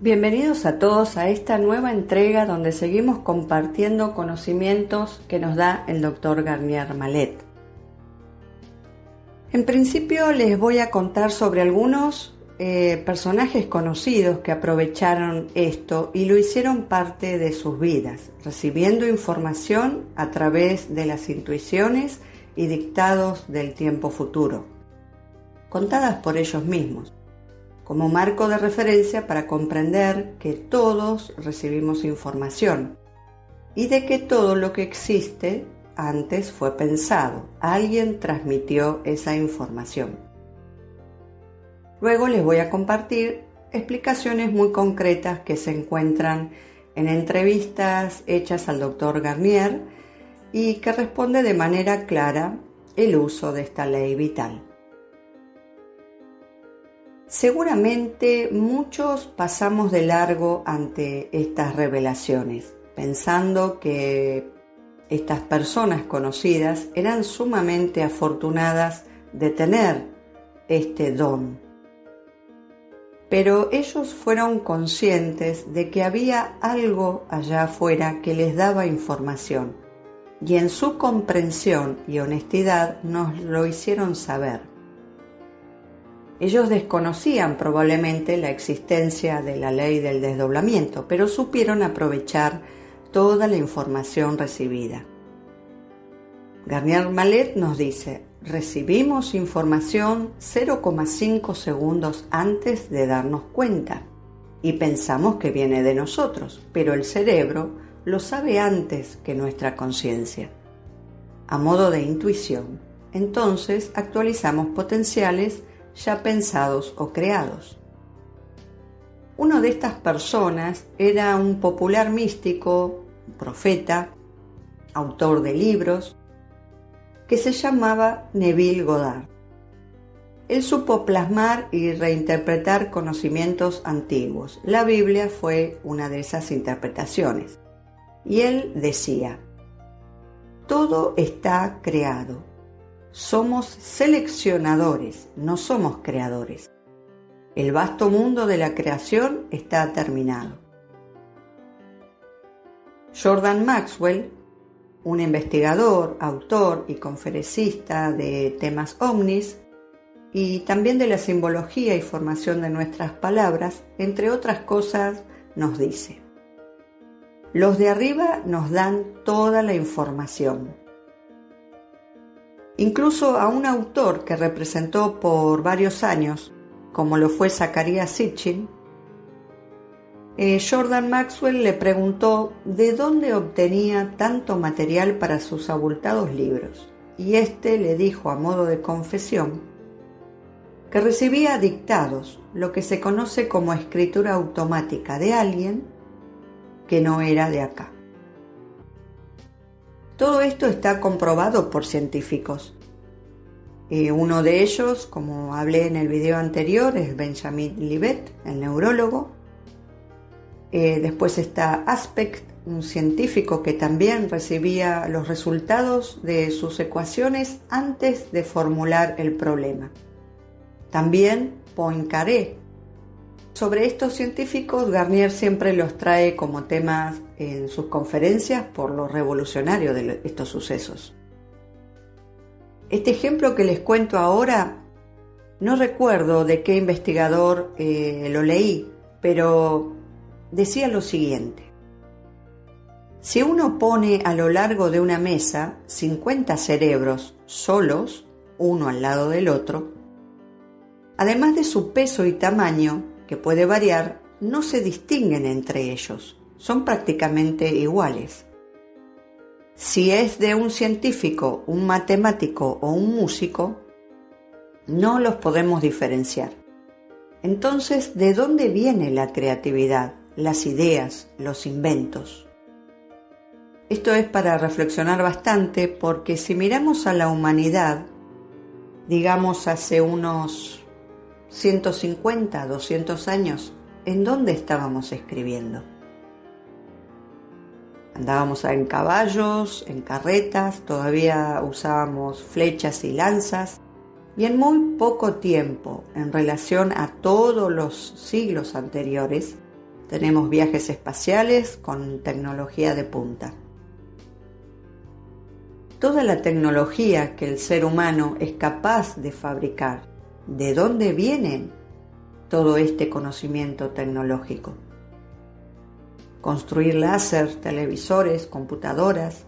Bienvenidos a todos a esta nueva entrega donde seguimos compartiendo conocimientos que nos da el Dr. Garnier Mallet. En principio les voy a contar sobre algunos personajes conocidos que aprovecharon esto y lo hicieron parte de sus vidas, recibiendo información a través de las intuiciones y dictados del tiempo futuro, contadas por ellos mismos, como marco de referencia para comprender que todos recibimos información y de que todo lo que existe antes fue pensado. Alguien transmitió esa información. Luego les voy a compartir explicaciones muy concretas que se encuentran en entrevistas hechas al Dr. Garnier y que responde de manera clara el uso de esta ley vital. Seguramente muchos pasamos de largo ante estas revelaciones, pensando que estas personas conocidas eran sumamente afortunadas de tener este don. Pero ellos fueron conscientes de que había algo allá afuera que les daba información, y en su comprensión y honestidad nos lo hicieron saber. Ellos desconocían probablemente la existencia de la ley del desdoblamiento, pero supieron aprovechar toda la información recibida. Garnier Mallet nos dice: recibimos información 0,5 segundos antes de darnos cuenta y pensamos que viene de nosotros, pero el cerebro lo sabe antes que nuestra conciencia. A modo de intuición, entonces actualizamos potenciales ya pensados o creados. Uno de estas personas era un popular místico, profeta, autor de libros, que se llamaba Neville Goddard. Él supo plasmar y reinterpretar conocimientos antiguos. La Biblia fue una de esas interpretaciones. Y él decía: todo está creado. Somos seleccionadores, no somos creadores. El vasto mundo de la creación está terminado. Jordan Maxwell, un investigador, autor y conferencista de temas ovnis y también de la simbología y formación de nuestras palabras, entre otras cosas, nos dice: los de arriba nos dan toda la información. Incluso a un autor que representó por varios años, como lo fue Zecharia Sitchin, Jordan Maxwell le preguntó de dónde obtenía tanto material para sus abultados libros, y éste le dijo a modo de confesión que recibía dictados, lo que se conoce como escritura automática de alguien que no era de acá. Todo esto está comprobado por científicos. Uno de ellos, como hablé en el video anterior, es Benjamin Libet, el neurólogo. Después está Aspect, un científico que también recibía los resultados de sus ecuaciones antes de formular el problema. También Poincaré. Sobre estos científicos, Garnier siempre los trae como temas en sus conferencias por lo revolucionario de estos sucesos. Este ejemplo que les cuento ahora, no recuerdo de qué investigador lo leí, pero decía lo siguiente: si uno pone a lo largo de una mesa 50 cerebros solos, uno al lado del otro, además de su peso y tamaño, que puede variar, no se distinguen entre ellos, son prácticamente iguales. Si es de un científico, un matemático o un músico, no los podemos diferenciar. Entonces, ¿de dónde viene la creatividad, las ideas, los inventos? Esto es para reflexionar bastante, porque si miramos a la humanidad, digamos hace unos 150, 200 años, ¿en dónde estábamos escribiendo? Andábamos en caballos, en carretas, todavía usábamos flechas y lanzas, y en muy poco tiempo, en relación a todos los siglos anteriores, Tenemos viajes espaciales con tecnología de punta. Toda la tecnología que el ser humano es capaz de fabricar, ¿de dónde viene todo este conocimiento tecnológico? Construir láser, televisores, computadoras.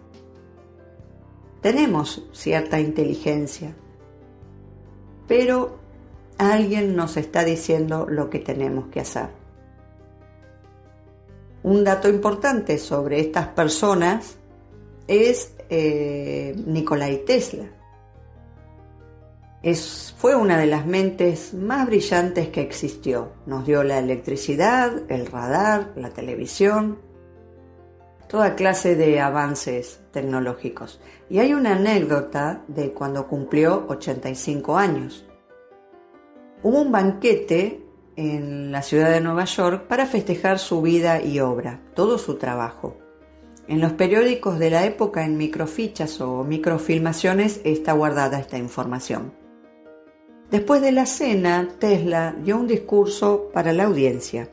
Tenemos cierta inteligencia, pero alguien nos está diciendo lo que tenemos que hacer. Un dato importante sobre estas personas es Nikola Tesla. Fue una de las mentes más brillantes que existió. Nos dio la electricidad, el radar, la televisión, toda clase de avances tecnológicos. Y hay una anécdota de cuando cumplió 85 años. Hubo un banquete en la ciudad de Nueva York para festejar su vida y obra, todo su trabajo. En los periódicos de la época, en microfichas o microfilmaciones, está guardada esta información. Después de la cena, Tesla dio un discurso para la audiencia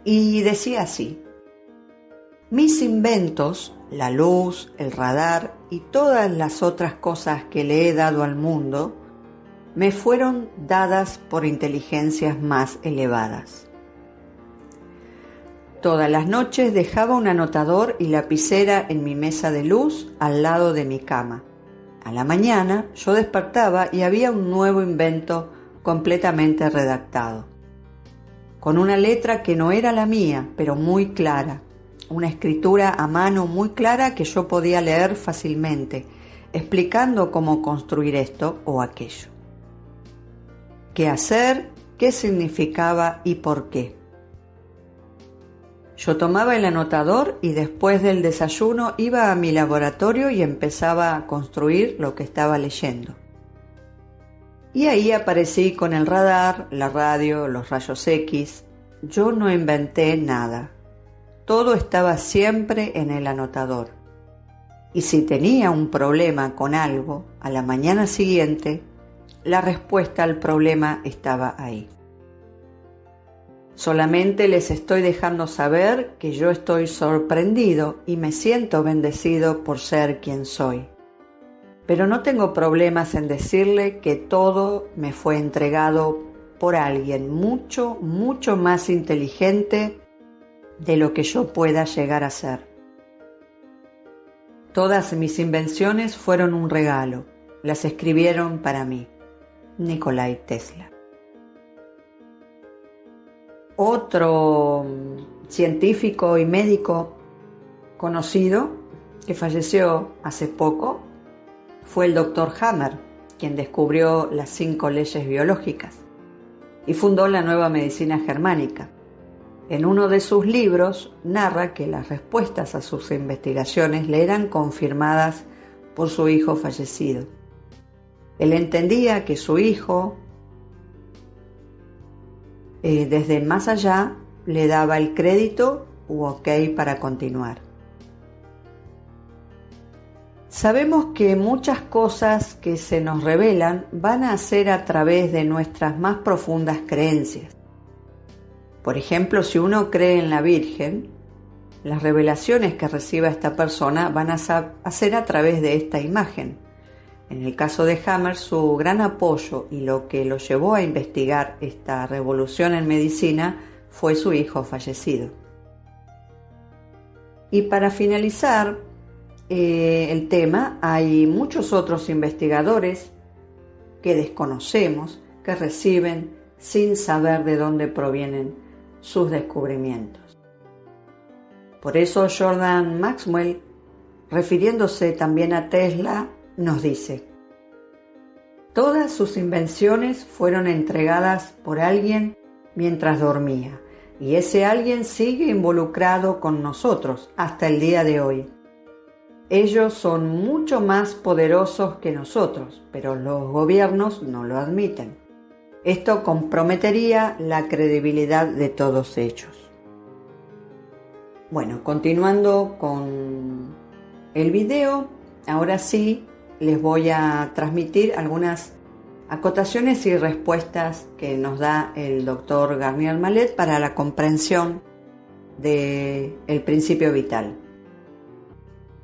y decía así: mis inventos, la luz, el radar y todas las otras cosas que le he dado al mundo, me fueron dadas por inteligencias más elevadas. Todas las noches dejaba un anotador y lapicera en mi mesa de luz al lado de mi cama. A la mañana yo despertaba y había un nuevo invento completamente redactado, con una letra que no era la mía, pero muy clara, una escritura a mano muy clara que yo podía leer fácilmente, explicando cómo construir esto o aquello. Qué hacer, qué significaba y por qué. Yo tomaba el anotador y después del desayuno iba a mi laboratorio y empezaba a construir lo que estaba leyendo. Y ahí aparecí con el radar, la radio, los rayos X. Yo no inventé nada. Todo estaba siempre en el anotador. Y si tenía un problema con algo, a la mañana siguiente, la respuesta al problema estaba ahí. Solamente les estoy dejando saber que yo estoy sorprendido y me siento bendecido por ser quien soy. Pero no tengo problemas en decirle que todo me fue entregado por alguien mucho, mucho más inteligente de lo que yo pueda llegar a ser. Todas mis invenciones fueron un regalo, las escribieron para mí. Nikola Tesla. Otro científico y médico conocido que falleció hace poco fue el Dr. Hammer, quien descubrió las 5 leyes biológicas y fundó la nueva medicina germánica. En uno de sus libros narra que las respuestas a sus investigaciones le eran confirmadas por su hijo fallecido. Él entendía que su hijo, desde más allá, le daba el crédito u ok para continuar. Sabemos que muchas cosas que se nos revelan van a ser a través de nuestras más profundas creencias. Por ejemplo, si uno cree en la Virgen, las revelaciones que reciba esta persona van a ser a través de esta imagen. En el caso de Hammer, su gran apoyo y lo que lo llevó a investigar esta revolución en medicina fue su hijo fallecido. Y para finalizar el tema, hay muchos otros investigadores que desconocemos, que reciben sin saber de dónde provienen sus descubrimientos. Por eso Jordan Maxwell, refiriéndose también a Tesla, nos dice: todas sus invenciones fueron entregadas por alguien mientras dormía, y ese alguien sigue involucrado con nosotros hasta el día de hoy. Ellos son mucho más poderosos que nosotros, pero los gobiernos no lo admiten. Esto comprometería la credibilidad de todos ellos. Bueno, continuando con el video, ahora sí les voy a transmitir algunas Acotaciones y respuestas que nos da el doctor Garnier Mallet para la comprensión del principio vital.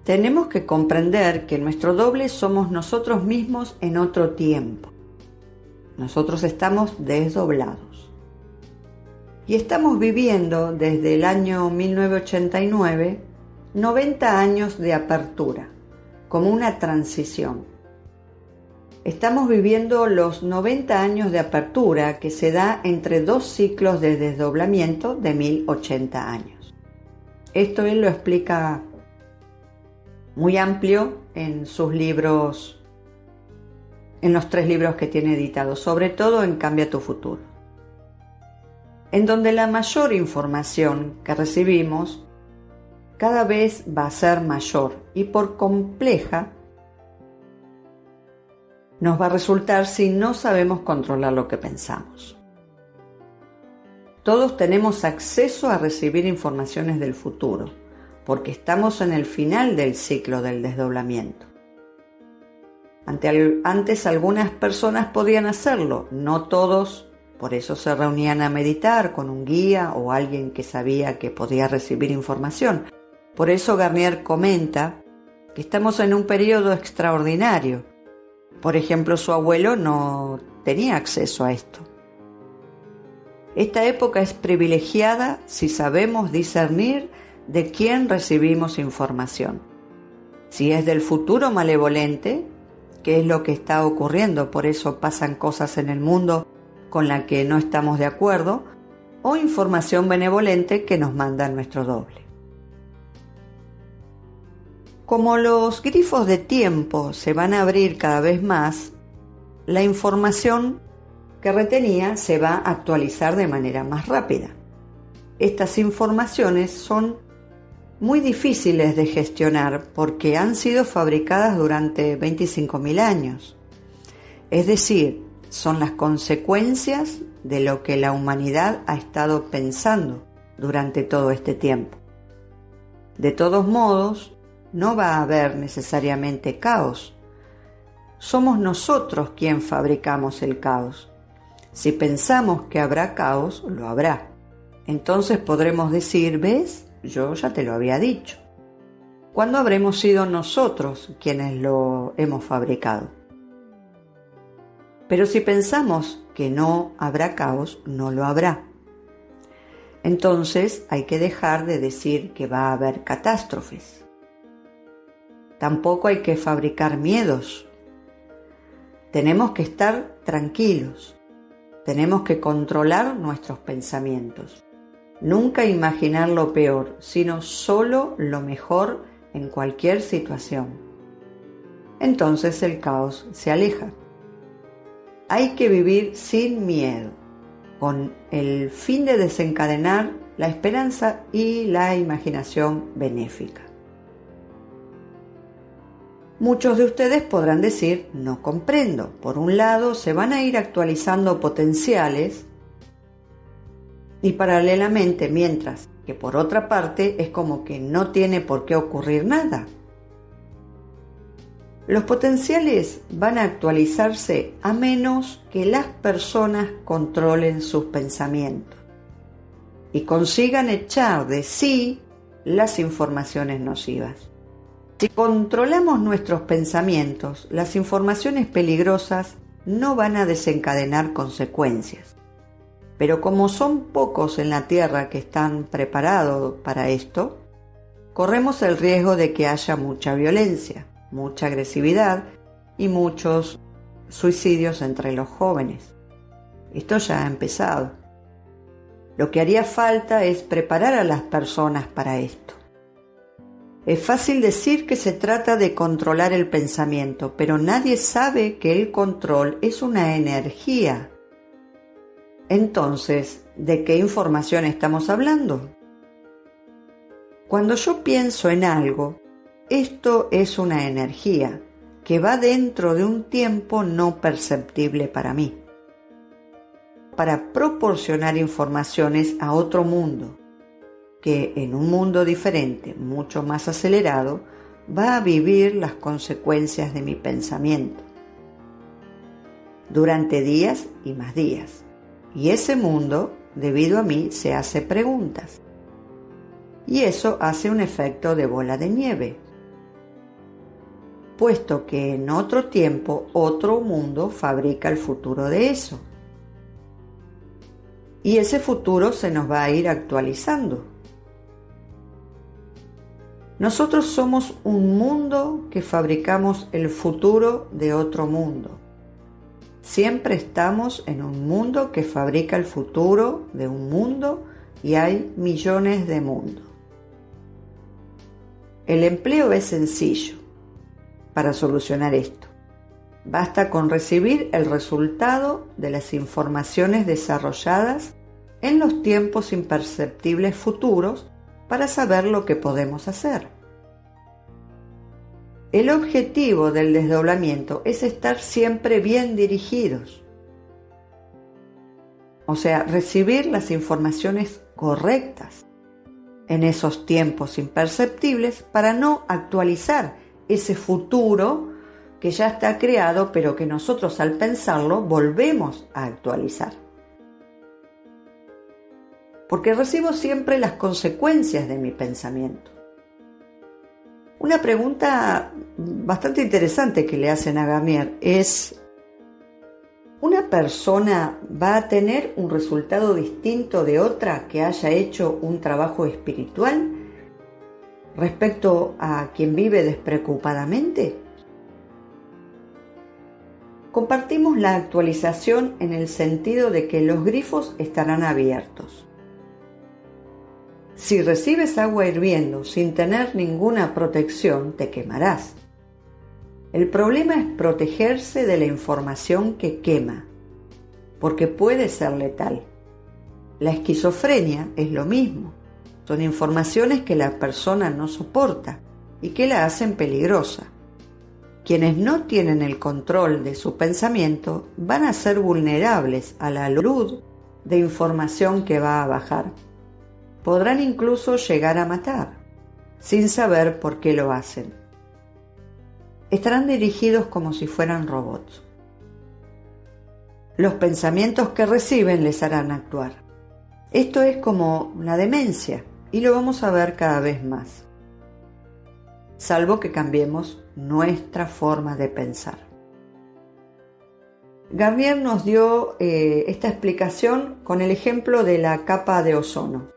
Tenemos que comprender que nuestro doble somos nosotros mismos en otro tiempo. Nosotros estamos desdoblados. Y estamos viviendo desde el año 1989 90 años de apertura, como una transición. Estamos viviendo los 90 años de apertura que se da entre dos ciclos de desdoblamiento de 1080 años. Esto él lo explica muy amplio en sus libros, en los 3 libros que tiene editados, sobre todo en Cambia tu futuro, en donde la mayor información que recibimos cada vez va a ser mayor y por compleja nos va a resultar si no sabemos controlar lo que pensamos. Todos tenemos acceso a recibir informaciones del futuro, porque estamos en el final del ciclo del desdoblamiento. Antes algunas personas podían hacerlo, no todos, por eso se reunían a meditar con un guía o alguien que sabía que podía recibir información. Por eso Garnier comenta que estamos en un periodo extraordinario. Por ejemplo, su abuelo no tenía acceso a esto. Esta época es privilegiada si sabemos discernir de quién recibimos información. Si es del futuro malevolente, que es lo que está ocurriendo, por eso pasan cosas en el mundo con la que no estamos de acuerdo, o información benevolente que nos manda nuestro doble. Como los grifos de tiempo se van a abrir cada vez más, la información que retenía se va a actualizar de manera más rápida. Estas informaciones son muy difíciles de gestionar porque han sido fabricadas durante 25.000 años. Es decir, son las consecuencias de lo que la humanidad ha estado pensando durante todo este tiempo. De todos modos, no va a haber necesariamente caos. Somos nosotros quien fabricamos el caos. Si pensamos que habrá caos, lo habrá. Entonces podremos decir, ¿ves? Yo ya te lo había dicho. ¿Cuándo habremos sido nosotros quienes lo hemos fabricado? Pero si pensamos que no habrá caos, no lo habrá. Entonces hay que dejar de decir que va a haber catástrofes. Tampoco hay que fabricar miedos. Tenemos que estar tranquilos. Tenemos que controlar nuestros pensamientos. Nunca imaginar lo peor, sino solo lo mejor en cualquier situación. Entonces el caos se aleja. Hay que vivir sin miedo, con el fin de desencadenar la esperanza y la imaginación benéfica. Muchos de ustedes podrán decir, no comprendo. Por un lado, se van a ir actualizando potenciales y paralelamente, mientras que por otra parte es como que no tiene por qué ocurrir nada. Los potenciales van a actualizarse a menos que las personas controlen sus pensamientos y consigan echar de sí las informaciones nocivas. Si controlamos nuestros pensamientos, las informaciones peligrosas no van a desencadenar consecuencias. Pero como son pocos en la Tierra que están preparados para esto, corremos el riesgo de que haya mucha violencia, mucha agresividad y muchos suicidios entre los jóvenes. Esto ya ha empezado. Lo que haría falta es preparar a las personas para esto. Es fácil decir que se trata de controlar el pensamiento, pero nadie sabe que el control es una energía. Entonces, ¿de qué información estamos hablando? Cuando yo pienso en algo, esto es una energía que va dentro de un tiempo no perceptible para mí, para proporcionar informaciones a otro mundo, que en un mundo diferente, mucho más acelerado, va a vivir las consecuencias de mi pensamiento. durante días y más días. Y ese mundo, debido a mí, se hace preguntas. Y eso hace un efecto de bola de nieve, puesto que en otro tiempo, otro mundo fabrica el futuro de eso. Y ese futuro se nos va a ir actualizando. Nosotros somos un mundo que fabricamos el futuro de otro mundo. Siempre estamos en un mundo que fabrica el futuro de un mundo y hay millones de mundos. El empleo es sencillo para solucionar esto. Basta con recibir el resultado de las informaciones desarrolladas en los tiempos imperceptibles futuros para saber lo que podemos hacer. El objetivo del desdoblamiento es estar siempre bien dirigidos. O sea, recibir las informaciones correctas en esos tiempos imperceptibles para no actualizar ese futuro que ya está creado, pero que nosotros al pensarlo volvemos a actualizar. Porque recibo siempre las consecuencias de mi pensamiento. Una pregunta bastante interesante que le hacen a Garnier es: ¿una persona va a tener un resultado distinto de otra que haya hecho un trabajo espiritual respecto a quien vive despreocupadamente? Compartimos la actualización en el sentido de que los grifos estarán abiertos. Si recibes agua hirviendo sin tener ninguna protección, te quemarás. El problema es protegerse de la información que quema, porque puede ser letal. La esquizofrenia es lo mismo. Son informaciones que la persona no soporta y que la hacen peligrosa. Quienes no tienen el control de su pensamiento van a ser vulnerables a la luz de información que va a bajar. Podrán incluso llegar a matar, sin saber por qué lo hacen. Estarán dirigidos como si fueran robots. Los pensamientos que reciben les harán actuar. Esto es como la demencia, y lo vamos a ver cada vez más, salvo que cambiemos nuestra forma de pensar. Garnier nos dio esta explicación con el ejemplo de la capa de ozono,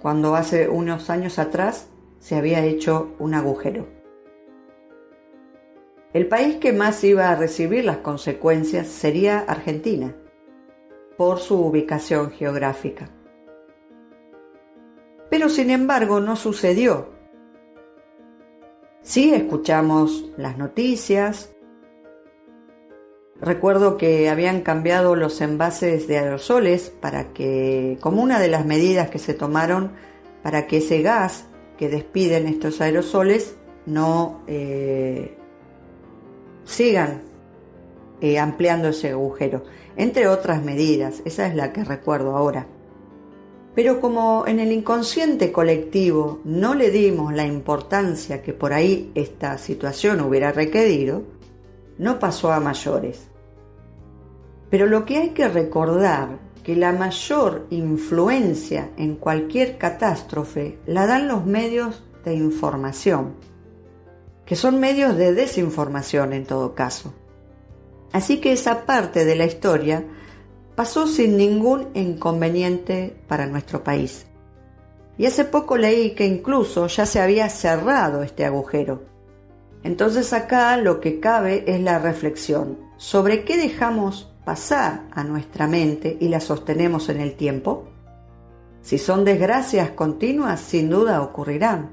cuando hace unos años atrás se había hecho un agujero. El país que más iba a recibir las consecuencias sería Argentina, por su ubicación geográfica. Pero sin embargo no sucedió. Sí escuchamos las noticias. Recuerdo que habían cambiado los envases de aerosoles como una de las medidas que se tomaron para que ese gas que despiden estos aerosoles no sigan ampliando ese agujero, entre otras medidas. Esa es la que recuerdo ahora. Pero como en el inconsciente colectivo no le dimos la importancia que por ahí esta situación hubiera requerido, no pasó a mayores. Pero lo que hay que recordar que la mayor influencia en cualquier catástrofe la dan los medios de información, que son medios de desinformación en todo caso. Así que esa parte de la historia pasó sin ningún inconveniente para nuestro país. Y hace poco leí que incluso ya se había cerrado este agujero. Entonces acá lo que cabe es la reflexión sobre qué dejamos pasar a nuestra mente y la sostenemos en el tiempo. Si son desgracias continuas, sin duda ocurrirán.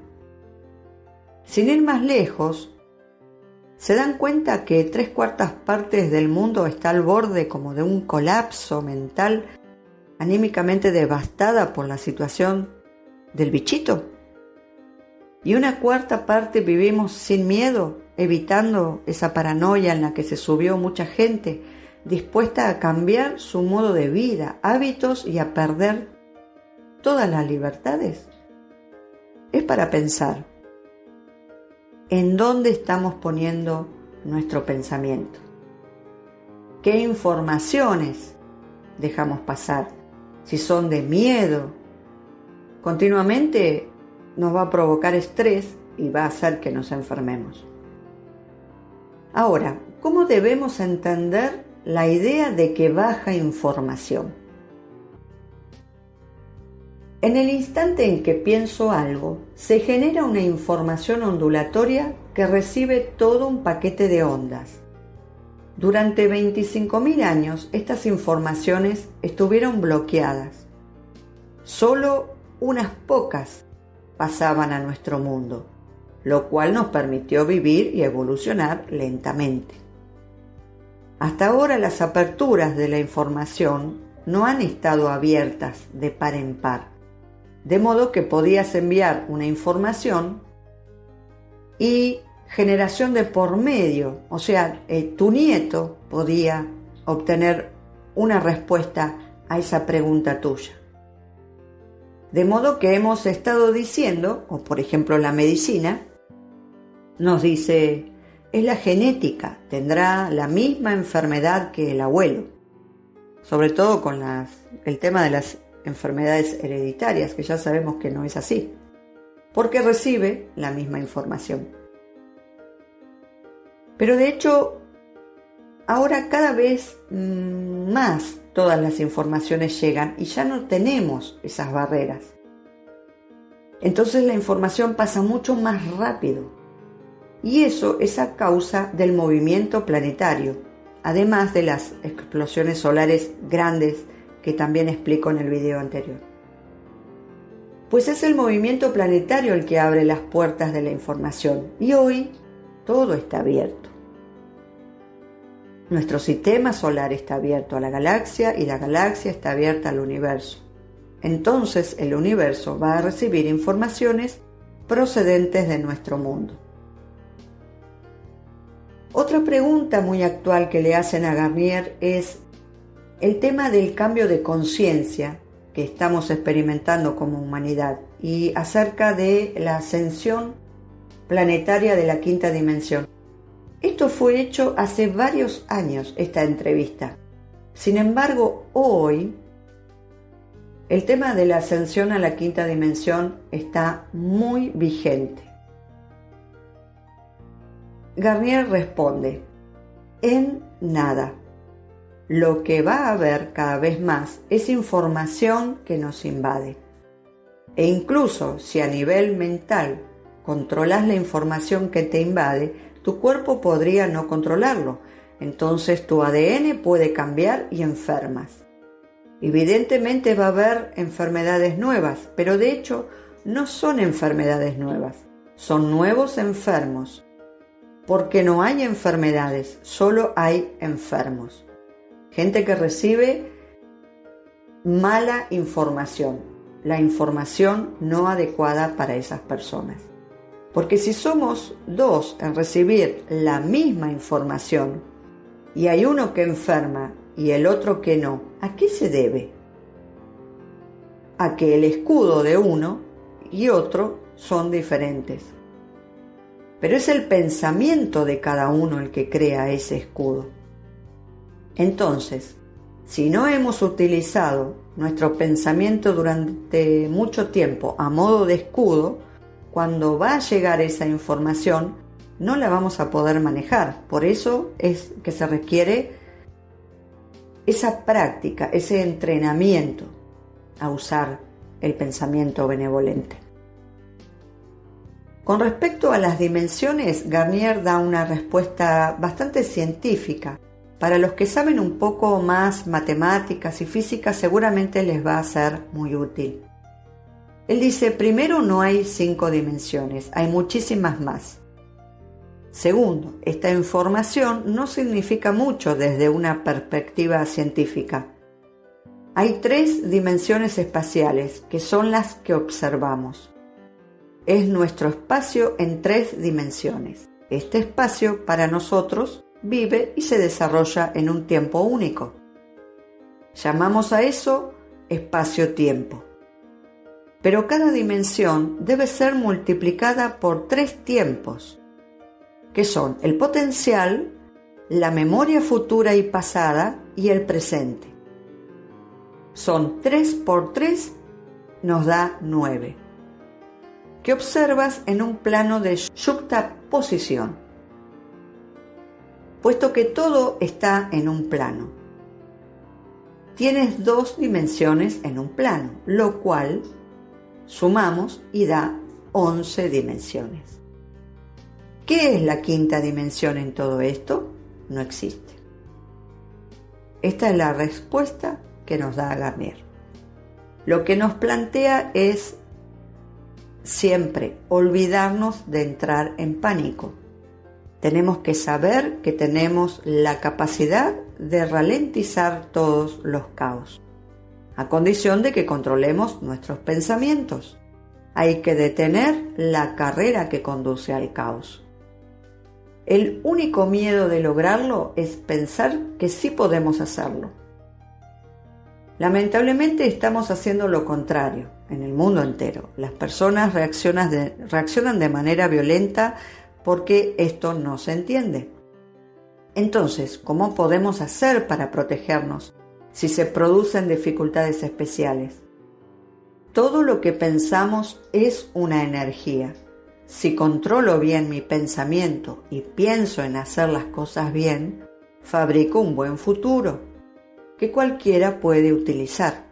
Sin ir más lejos, ¿se dan cuenta que 3/4 partes del mundo está al borde como de un colapso mental, anímicamente devastada por la situación del bichito? Y 1/4 parte vivimos sin miedo, evitando esa paranoia en la que se subió mucha gente, dispuesta a cambiar su modo de vida, hábitos y a perder todas las libertades. Es para pensar. ¿En dónde estamos poniendo nuestro pensamiento? qué informaciones dejamos pasar, si son de miedo. Continuamente nos va a provocar estrés y va a hacer que nos enfermemos. Ahora, ¿cómo debemos entender la idea de que baja información? En el instante en que pienso algo, se genera una información ondulatoria que recibe todo un paquete de ondas. Durante 25.000 años, estas informaciones estuvieron bloqueadas. Solo unas pocas pasaban a nuestro mundo, lo cual nos permitió vivir y evolucionar lentamente. Hasta ahora las aperturas de la información no han estado abiertas de par en par, de modo que podías enviar una información y generación de por medio, o sea, tu nieto podía obtener una respuesta a esa pregunta tuya. De modo que hemos estado diciendo, o por ejemplo la medicina, nos dice, es la genética, tendrá la misma enfermedad que el abuelo, sobre todo con el tema de las enfermedades hereditarias, que ya sabemos que no es así, porque recibe la misma información. Pero de hecho, ahora cada vez más todas las informaciones llegan y ya no tenemos esas barreras. Entonces la información pasa mucho más rápido. Y eso es a causa del movimiento planetario, además de las explosiones solares grandes que también explico en el video anterior. Pues es el movimiento planetario el que abre las puertas de la información y hoy todo está abierto. Nuestro sistema solar está abierto a la galaxia y la galaxia está abierta al universo. Entonces el universo va a recibir informaciones procedentes de nuestro mundo. Otra pregunta muy actual que le hacen a Garnier es el tema del cambio de conciencia que estamos experimentando como humanidad y acerca de la ascensión planetaria de la quinta dimensión. Esto fue hecho hace varios años, esta entrevista. Sin embargo, hoy el tema de la ascensión a la quinta dimensión está muy vigente. Garnier responde, en nada. Lo que va a haber cada vez más es información que nos invade. E incluso si a nivel mental controlas la información que te invade, tu cuerpo podría no controlarlo. Entonces tu ADN puede cambiar y enfermas. Evidentemente va a haber enfermedades nuevas, pero de hecho no son enfermedades nuevas, son nuevos enfermos. Porque no hay enfermedades, solo hay enfermos. Gente que recibe mala información, la información no adecuada para esas personas. Porque si somos dos en recibir la misma información y hay uno que enferma y el otro que no, ¿a qué se debe? A que el escudo de uno y otro son diferentes. Pero es el pensamiento de cada uno el que crea ese escudo. Entonces, si no hemos utilizado nuestro pensamiento durante mucho tiempo a modo de escudo, cuando va a llegar esa información, no la vamos a poder manejar. Por eso es que se requiere esa práctica, ese entrenamiento a usar el pensamiento benevolente. Con respecto a las dimensiones, Garnier da una respuesta bastante científica. Para los que saben un poco más matemáticas y física, seguramente les va a ser muy útil. Él dice, primero, no hay 5 dimensiones, hay muchísimas más. Segundo, esta información no significa mucho desde una perspectiva científica. Hay 3 dimensiones espaciales, que son las que observamos. Es nuestro espacio en 3 dimensiones. Este espacio, para nosotros, vive y se desarrolla en un tiempo único. Llamamos a eso espacio-tiempo. Pero cada dimensión debe ser multiplicada por 3 tiempos, que son el potencial, la memoria futura y pasada y el presente. Son 3 por 3, nos da 9. Que observas en un plano de yuxtaposición, puesto que todo está en un plano. Tienes 2 dimensiones en un plano, lo cual sumamos y da 11 dimensiones. ¿Qué es la quinta dimensión en todo esto? No existe. Esta es la respuesta que nos da Garnier. Lo que nos plantea es siempre olvidarnos de entrar en pánico. Tenemos que saber que tenemos la capacidad de ralentizar todos los caos, a condición de que controlemos nuestros pensamientos. Hay que detener la carrera que conduce al caos. El único miedo de lograrlo es pensar que sí podemos hacerlo. Lamentablemente estamos haciendo lo contrario en el mundo entero. Las personas reaccionan de manera violenta porque esto no se entiende. Entonces, ¿cómo podemos hacer para protegernos si se producen dificultades especiales? Todo lo que pensamos es una energía. Si controlo bien mi pensamiento y pienso en hacer las cosas bien, fabrico un buen futuro que cualquiera puede utilizar.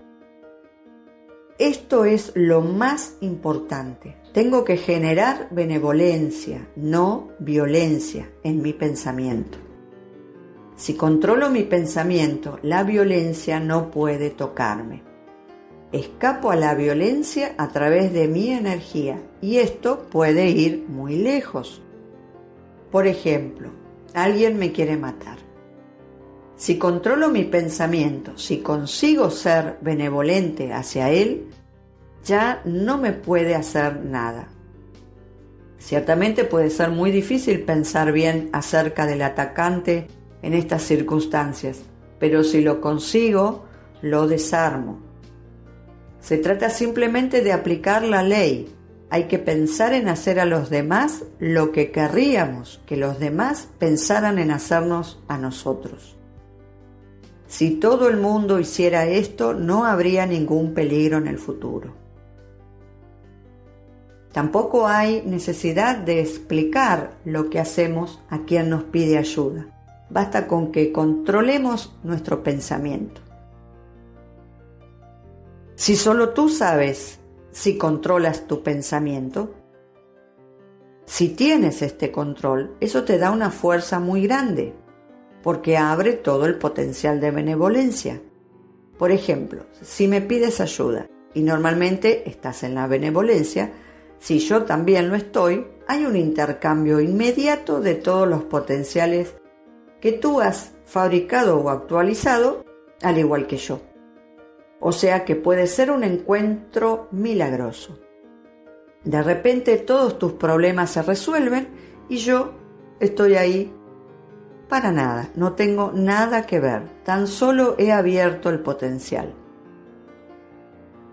Esto es lo más importante. Tengo que generar benevolencia, no violencia, en mi pensamiento. Si controlo mi pensamiento, la violencia no puede tocarme. Escapo a la violencia a través de mi energía y esto puede ir muy lejos. Por ejemplo, alguien me quiere matar. Si controlo mi pensamiento, si consigo ser benevolente hacia él, ya no me puede hacer nada. Ciertamente puede ser muy difícil pensar bien acerca del atacante en estas circunstancias, pero si lo consigo, lo desarmo. Se trata simplemente de aplicar la ley. Hay que pensar en hacer a los demás lo que querríamos que los demás pensaran en hacernos a nosotros. Si todo el mundo hiciera esto, no habría ningún peligro en el futuro. Tampoco hay necesidad de explicar lo que hacemos a quien nos pide ayuda. Basta con que controlemos nuestro pensamiento. Si solo tú sabes si controlas tu pensamiento, si tienes este control, eso te da una fuerza muy grande, porque abre todo el potencial de benevolencia. Por ejemplo, si me pides ayuda y normalmente estás en la benevolencia, si yo también lo estoy, hay un intercambio inmediato de todos los potenciales que tú has fabricado o actualizado, al igual que yo. O sea que puede ser un encuentro milagroso. De repente todos tus problemas se resuelven y yo estoy ahí para nada, no tengo nada que ver, tan solo he abierto el potencial.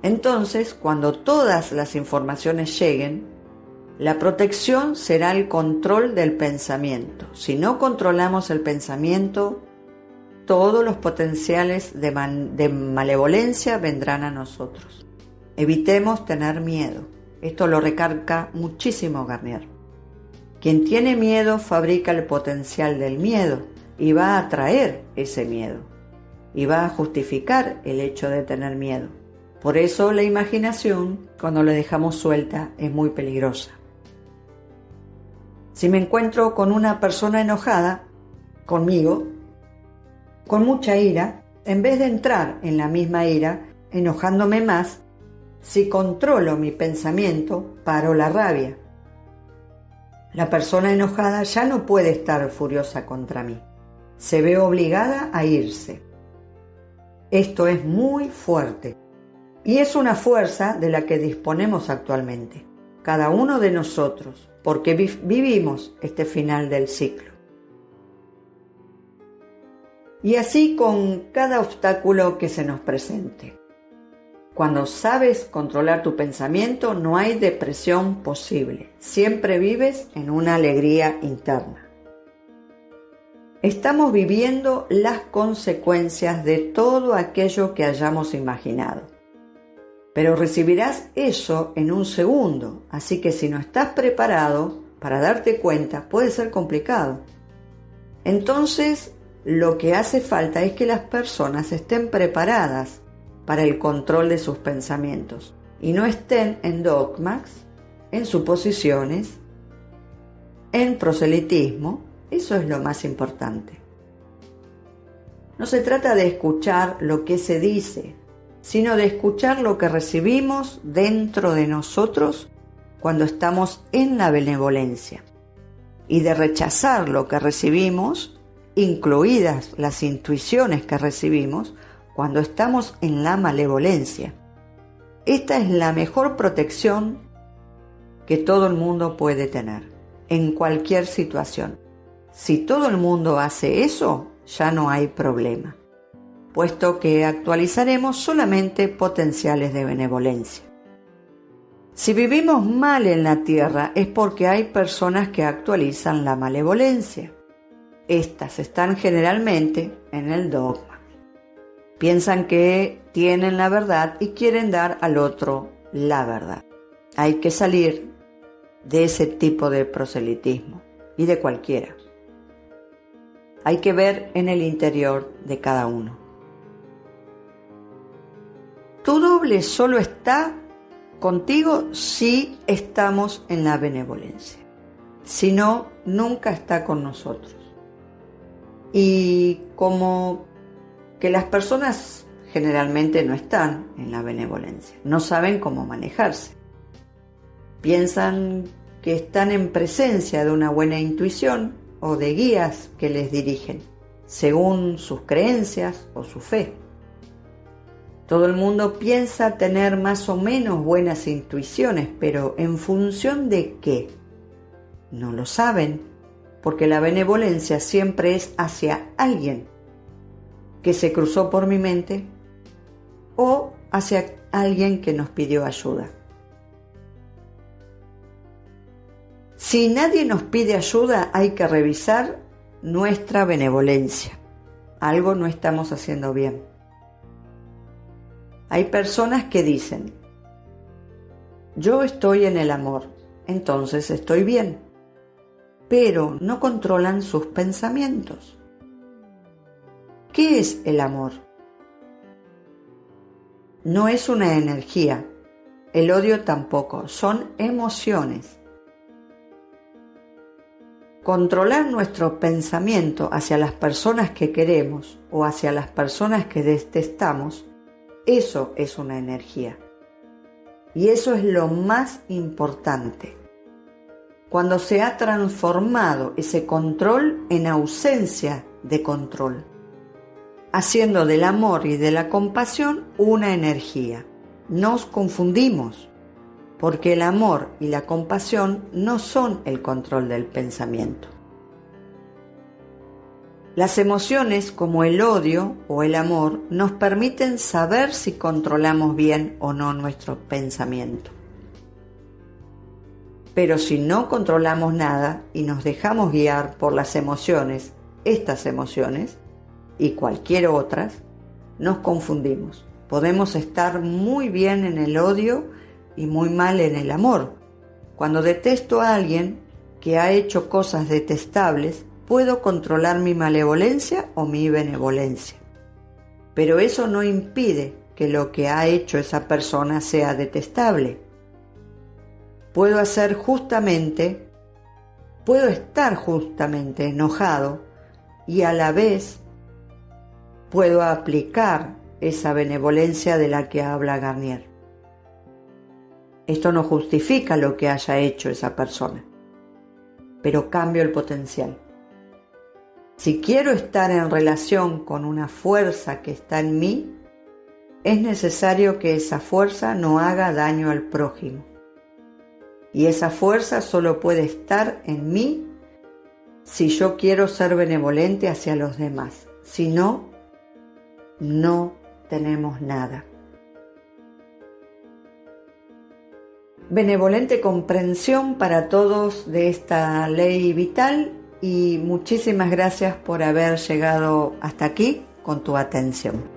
Entonces, cuando todas las informaciones lleguen, la protección será el control del pensamiento. Si no controlamos el pensamiento, todos los potenciales de malevolencia vendrán a nosotros. Evitemos tener miedo. Esto lo recalca muchísimo Garnier. Quien tiene miedo fabrica el potencial del miedo y va a atraer ese miedo y va a justificar el hecho de tener miedo. Por eso la imaginación, cuando la dejamos suelta, es muy peligrosa. Si me encuentro con una persona enojada conmigo, con mucha ira, en vez de entrar en la misma ira, enojándome más, si controlo mi pensamiento, paro la rabia. La persona enojada ya no puede estar furiosa contra mí. Se ve obligada a irse. Esto es muy fuerte y es una fuerza de la que disponemos actualmente, cada uno de nosotros, porque vivimos este final del ciclo. Y así con cada obstáculo que se nos presente. Cuando sabes controlar tu pensamiento, no hay depresión posible. Siempre vives en una alegría interna. estamos viviendo las consecuencias de todo aquello que hayamos imaginado. Pero recibirás eso en un segundo, así que si no estás preparado para darte cuenta, puede ser complicado. Entonces, lo que hace falta es que las personas estén preparadas para el control de sus pensamientos y no estén en dogmas, en suposiciones, en proselitismo. Eso es lo más importante. No se trata de escuchar lo que se dice, sino de escuchar lo que recibimos dentro de nosotros cuando estamos en la benevolencia, y de rechazar lo que recibimos, incluidas las intuiciones que recibimos, cuando estamos en la malevolencia. Esta es la mejor protección que todo el mundo puede tener, en cualquier situación. Si todo el mundo hace eso, ya no hay problema, puesto que actualizaremos solamente potenciales de benevolencia. Si vivimos mal en la tierra es porque hay personas que actualizan la malevolencia. Estas están generalmente en el dogma. Piensan que tienen la verdad y quieren dar al otro la verdad. Hay que salir de ese tipo de proselitismo y de cualquiera. Hay que ver en el interior de cada uno. Tu doble solo está contigo si estamos en la benevolencia. Si no, nunca está con nosotros. Y como que las personas generalmente no están en la benevolencia, no saben cómo manejarse. Piensan que están en presencia de una buena intuición o de guías que les dirigen, según sus creencias o su fe. Todo el mundo piensa tener más o menos buenas intuiciones, pero ¿en función de qué? No lo saben, porque la benevolencia siempre es hacia alguien que se cruzó por mi mente o hacia alguien que nos pidió ayuda. Si nadie nos pide ayuda, hay que revisar nuestra benevolencia. Algo no estamos haciendo bien. Hay personas que dicen, yo estoy en el amor, entonces estoy bien, pero no controlan sus pensamientos. ¿Qué es el amor? No es una energía, el odio tampoco, son emociones. Controlar nuestro pensamiento hacia las personas que queremos o hacia las personas que detestamos, eso es una energía. Y eso es lo más importante. Cuando se ha transformado ese control en ausencia de control, haciendo del amor y de la compasión una energía. Nos confundimos, porque el amor y la compasión no son el control del pensamiento. Las emociones como el odio o el amor nos permiten saber si controlamos bien o no nuestro pensamiento. Pero si no controlamos nada y nos dejamos guiar por las emociones, estas emociones y cualquier otras, nos confundimos. Podemos estar muy bien en el odio y muy mal en el amor. Cuando detesto a alguien que ha hecho cosas detestables, puedo controlar mi malevolencia o mi benevolencia. Pero eso no impide que lo que ha hecho esa persona sea detestable. Puedo estar justamente enojado y a la vez puedo aplicar esa benevolencia de la que habla Garnier. Esto no justifica lo que haya hecho esa persona, pero cambio el potencial. Si quiero estar en relación con una fuerza que está en mí, es necesario que esa fuerza no haga daño al prójimo. Y esa fuerza solo puede estar en mí si yo quiero ser benevolente hacia los demás. Si no, no tenemos nada. Benevolente comprensión para todos de esta ley vital y muchísimas gracias por haber llegado hasta aquí con tu atención.